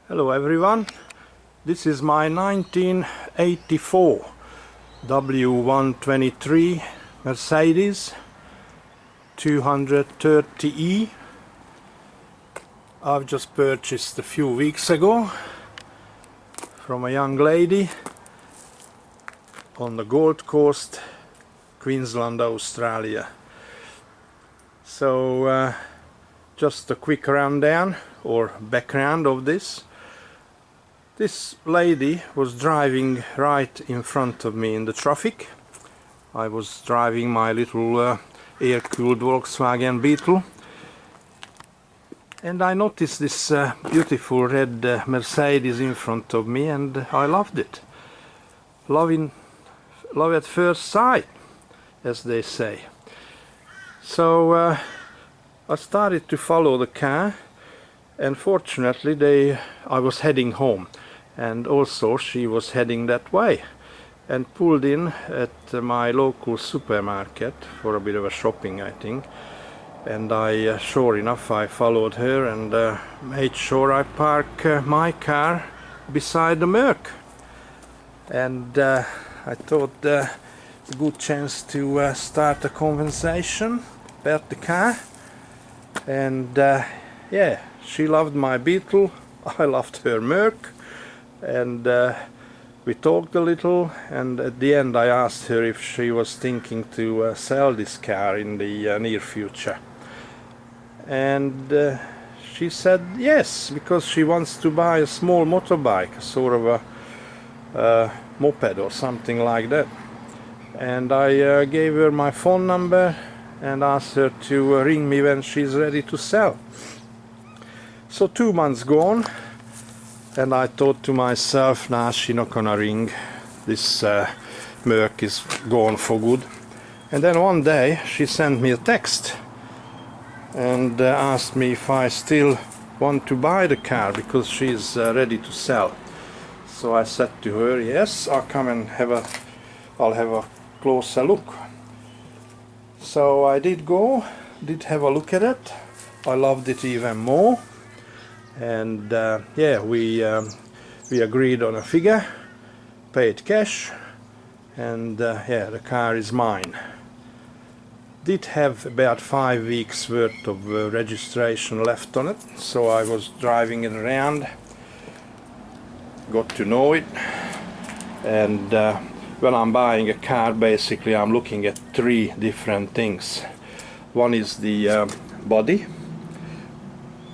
Hello everyone, this is my 1984 W123 Mercedes 230E. I've just purchased a few weeks ago from a young lady on the Gold Coast, Queensland, Australia. So just a quick rundown or background of this. This lady was driving right in front of me in the traffic. I was driving my little air-cooled Volkswagen Beetle, and I noticed this beautiful red Mercedes in front of me, and I loved it. Love at first sight, as they say. So I started to follow the car, and fortunately I was heading home, and also she was heading that way, and pulled in at my local supermarket for a bit of a shopping, I think. And I sure enough I followed her and made sure I park my car beside the Merc. And I thought a good chance to start a conversation about the car. And yeah, she loved my Beetle, I loved her Merc, and we talked a little, and at the end I asked her if she was thinking to sell this car in the near future. And she said yes, because she wants to buy a small motorbike, sort of a moped or something like that. And I gave her my phone number and asked her to ring me when she's ready to sell. So 2 months gone, and I thought to myself, nah, she's not gonna ring. This Merc is gone for good. And then one day she sent me a text and asked me if I still want to buy the car because she's ready to sell. So I said to her, yes, I'll come and I'll have a closer look. So I did have a look at it. I loved it even more, and yeah, we agreed on a figure, paid cash, and yeah, the car is mine. Did have about 5 weeks worth of registration left on it, so I was driving it around, got to know it. And when I'm buying a car, basically I'm looking at 3 different things. One is the body,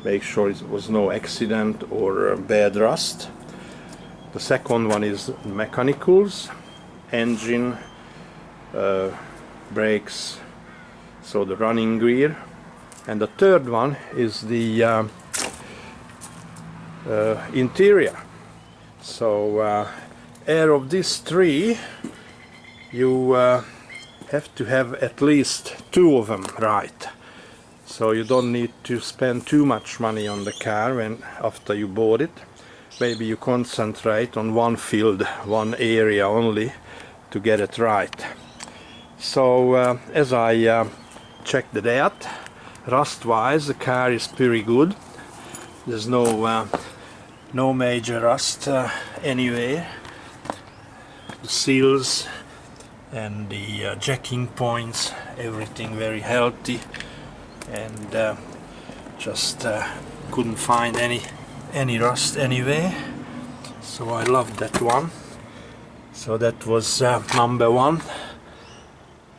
make sure it was no accident or bad rust. The second one is mechanicals, engine, brakes, so the running gear. And the third one is the interior. So out of these 3, you have to have at least 2 of them right. So you don't need to spend too much money on the car after you bought it. Maybe you concentrate on one field, one area only, to get it right. So as I checked it out, rust-wise the car is pretty good. There's no major rust anywhere. The seals and the jacking points, everything very healthy, and just couldn't find any rust anywhere. So I loved that one. So that was number 1.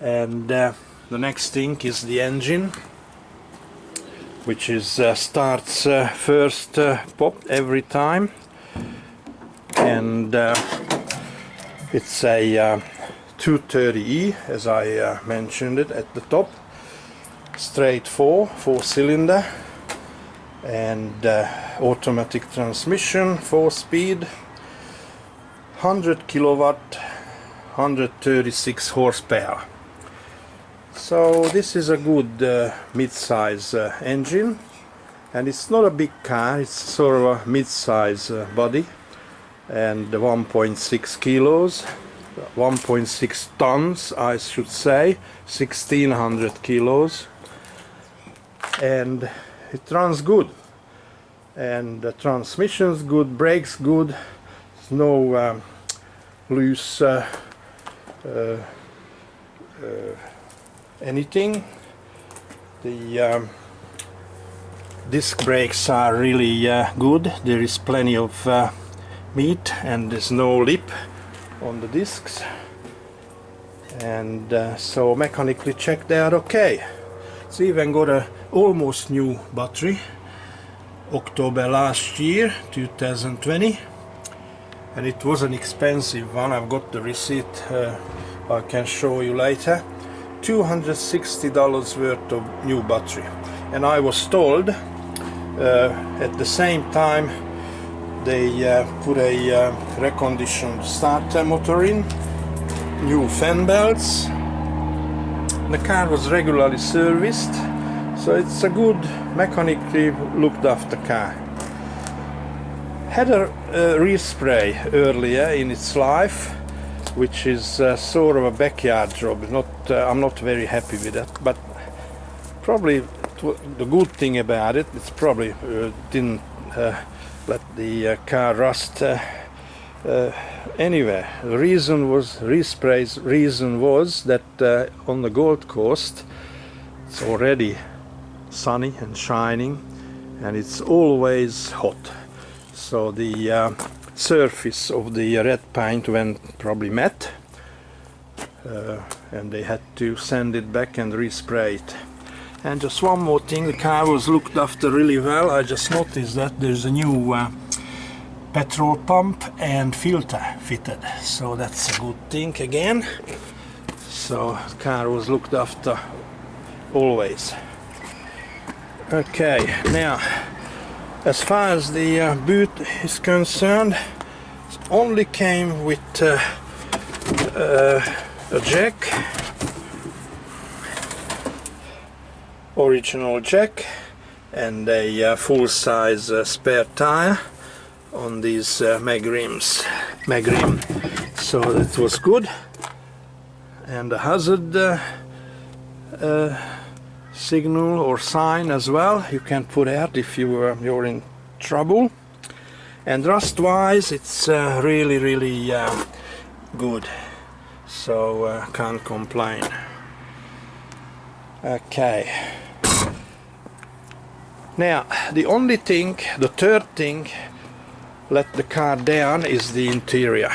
And the next thing is the engine, which is starts first pop every time, and it's a 230E, as I mentioned it at the top, straight 4-cylinder, and automatic transmission, 4-speed, 100 kilowatt, 136 horsepower. So this is a good mid-size engine, and it's not a big car, it's sort of a mid-size body, and 1.6 kilos, 1.6 tons I should say, 1600 kilos, and it runs good. and the transmission's good, brakes good, there's no loose anything. The disc brakes are really good. There is plenty of meat and there's no lip on the discs, and so mechanically checked they are okay. It's even got a almost new battery, October last year, 2020, and it was an expensive one. I've got the receipt, I can show you later. $260 worth of new battery, and I was told at the same time they put a reconditioned starter motor in, new fan belts. The car was regularly serviced, so it's a good mechanically looked after car. Had a respray earlier in its life, which is sort of a backyard job. I'm not very happy with that, but probably the good thing about it, it's probably didn't let the car rust anywhere. The reason was, respray's reason was that on the Gold Coast it's already sunny and shining and it's always hot, so the surface of the red paint went probably matte, and they had to send it back and respray it. And just one more thing, the car was looked after really well. I just noticed that there's a new petrol pump and filter fitted, so that's a good thing again. So the car was looked after always. Okay, now as far as the boot is concerned, it only came with a jack, original jack, and a full-size spare tire on these mag rim, so that was good. And a hazard signal or sign as well, you can put out if you're in trouble. And rust wise it's really good, so can't complain. Okay, now the only thing, the third thing let the car down is the interior.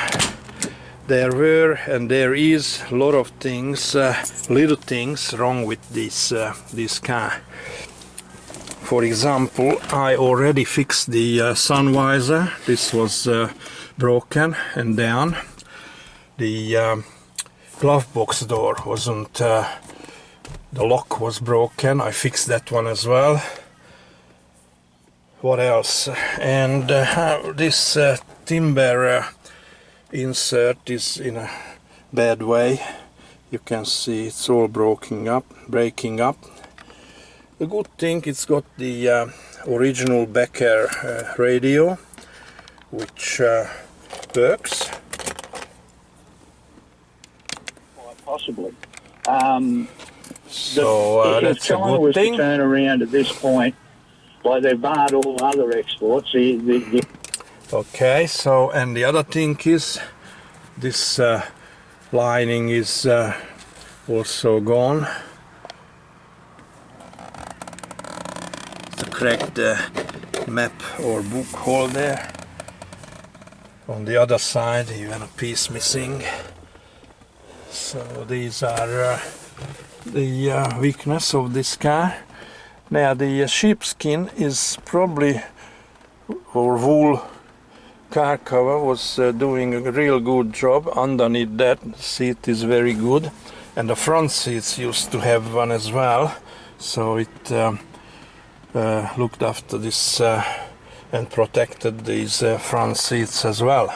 There were and there is a lot of things, little things wrong with this car. For example, I already fixed the sun visor. This was broken and down. The glove box door wasn't, the lock was broken. I fixed that one as well. What else? And this timber insert is in a bad way. You can see it's all breaking up. The good thing, it's got the original Becker radio, which works. Quite possibly. So that's a good was thing. To turn around at this point, like they've barred all other exports. Okay, so and the other thing is this lining is also gone. The cracked map or book holder. On the other side even a piece missing. So these are the weakness of this car. Now the sheepskin is probably, or wool car cover was doing a real good job. Underneath that seat is very good, and the front seats used to have one as well, so it looked after this and protected these front seats as well.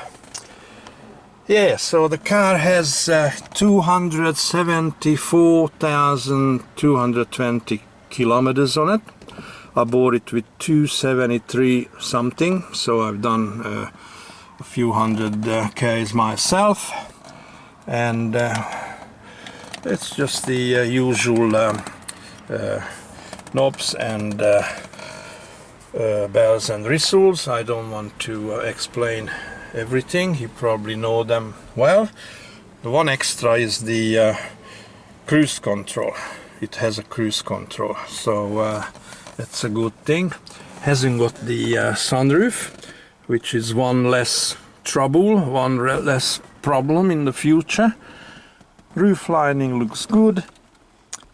Yeah, so the car has 274,220 kilometers on it. I bought it with 273 something, so I've done a few hundred k's myself, and it's just the usual knobs and bells and whistles. I don't want to explain everything, you probably know them well. The one extra is the cruise control. It has a cruise control, so that's a good thing. Hasn't got the sunroof, which is one less trouble, one less problem in the future. Roof lining looks good.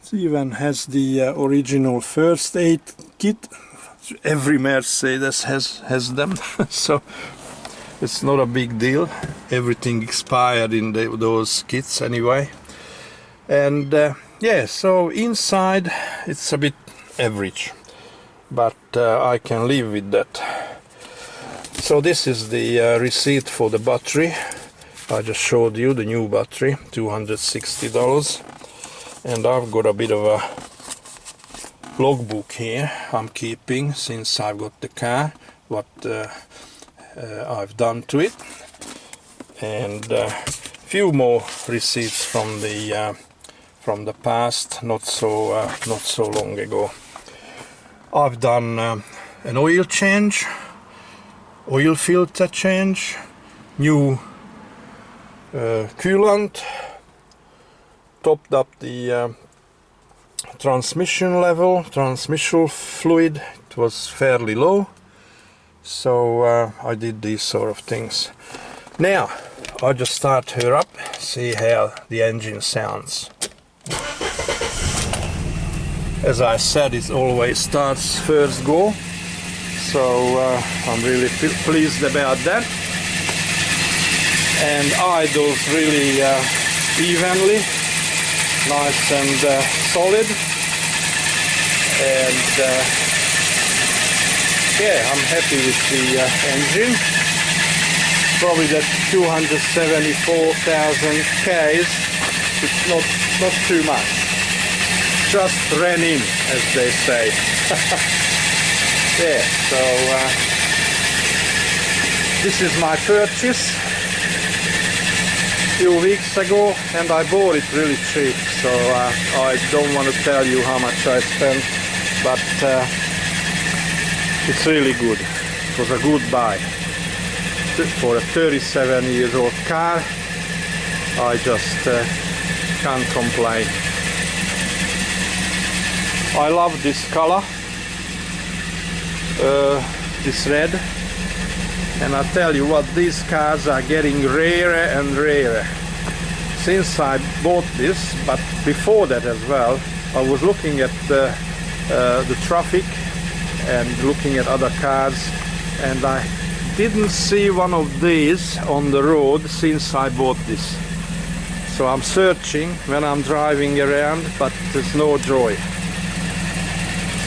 It even has the original first aid kit. Every Mercedes has them, so it's not a big deal. Everything expired in those kits anyway. And yeah, so inside it's a bit average, but I can live with that. So this is the receipt for the battery. I just showed you the new battery, $260. And I've got a bit of a logbook here I'm keeping since I've got the car, what I've done to it, and a few more receipts from the past, not so long ago. I've done an oil change, oil filter change, new coolant, topped up the transmission level, transmission fluid. It was fairly low, so I did these sort of things. Now I just start her up, see how the engine sounds. As I said, it always starts first go, so I'm really pleased about that. And idles really evenly, nice and solid. And yeah, I'm happy with the engine. Probably that 274,000 Ks, it's not too much. Just ran in, as they say. Yeah, so this is my purchase a few weeks ago, and I bought it really cheap, so I don't want to tell you how much I spent, but it's really good. It was a good buy. For a 37-year-old car, I just can't complain. I love this color, this red, and I tell you what, these cars are getting rarer and rarer since I bought this. But before that as well, I was looking at the traffic and looking at other cars, and I didn't see one of these on the road since I bought this. So I'm searching when I'm driving around, but there's no joy.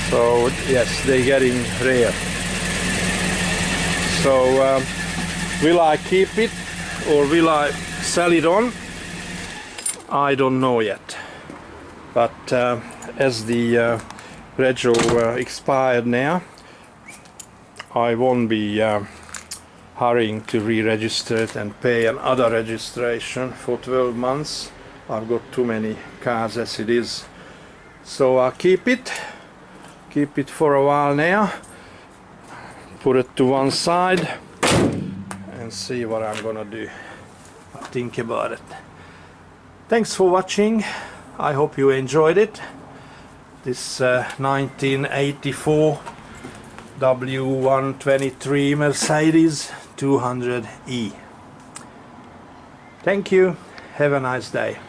So yes, they're getting rare. So will I keep it or will I sell it on? I don't know yet. But as the rego expired now, I won't be hurrying to re-register it and pay another registration for 12 months. I've got too many cars as it is. So I'll keep it for a while now, put it to one side and see what I'm gonna do. I'll think about it. Thanks for watching. I hope you enjoyed it. This 1984 W123 Mercedes 200E. Thank you. Have a nice day.